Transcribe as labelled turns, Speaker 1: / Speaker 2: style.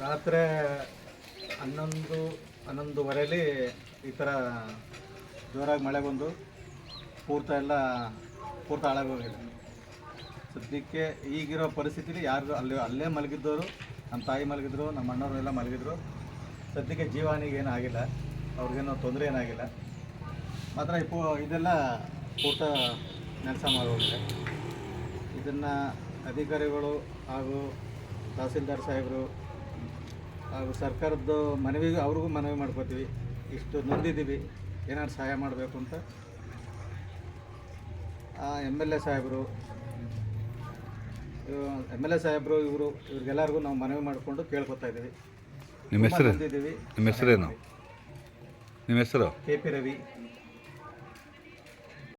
Speaker 1: ರಾತ್ರಿ 11:11:30 ಈ ಥರ ಜೋರಾಗಿ ಮಳೆ ಬಂದು ಪೂರ್ತಿ ಹಾಳಾಗೋಗಿದೆ. ಸದ್ಯಕ್ಕೆ ಈಗಿರೋ ಪರಿಸ್ಥಿತಿಲಿ ಯಾರು ಅಲ್ಲೇ ಮಲಗಿದ್ದವರು, ನಮ್ಮ ತಾಯಿ ಮಲಗಿದ್ರು, ನಮ್ಮ ಅಣ್ಣವರು ಎಲ್ಲ ಮಲಗಿದ್ರು. ಸದ್ಯಕ್ಕೆ ಜೀವಹಾನಿಗೆ ಏನೂ ಆಗಿಲ್ಲ, ಅವ್ರಿಗೇನೋ ತೊಂದರೆ ಏನಾಗಿಲ್ಲ. ಮಾತ್ರ ಇದೆಲ್ಲ ಪೂರ್ತಿ ನೆಲಸ ಮಾಡೋಗಿದೆ. ಇದನ್ನು ಅಧಿಕಾರಿಗಳು ಹಾಗೂ ತಹಸೀಲ್ದಾರ್ ಸಾಹೇಬರು ಹಾಗೂ ಸರ್ಕಾರದ್ದು ಅವ್ರಿಗೂ ಮನವಿ ಮಾಡ್ಕೋತೀವಿ. ಇಷ್ಟು ನೊಂದಿದ್ದೀವಿ, ಏನಾದ್ರು ಸಹಾಯ ಮಾಡಬೇಕು ಅಂತ MLA ಸಾಹೇಬರು ಇವ್ರಿಗೆಲ್ಲರಿಗೂ ನಾವು ಮನವಿ ಮಾಡಿಕೊಂಡು ಕೇಳ್ಕೊತಾ ಇದ್ದೀವಿ.
Speaker 2: ನಿಮ್ಮ ಹೆಸರು?
Speaker 1: ನೊಂದಿದ್ದೀವಿ.
Speaker 2: ನಿಮ್ಮ ಹೆಸರೇನು? ನಿಮ್ಮ ಹೆಸರು?
Speaker 1: KP ರವಿ.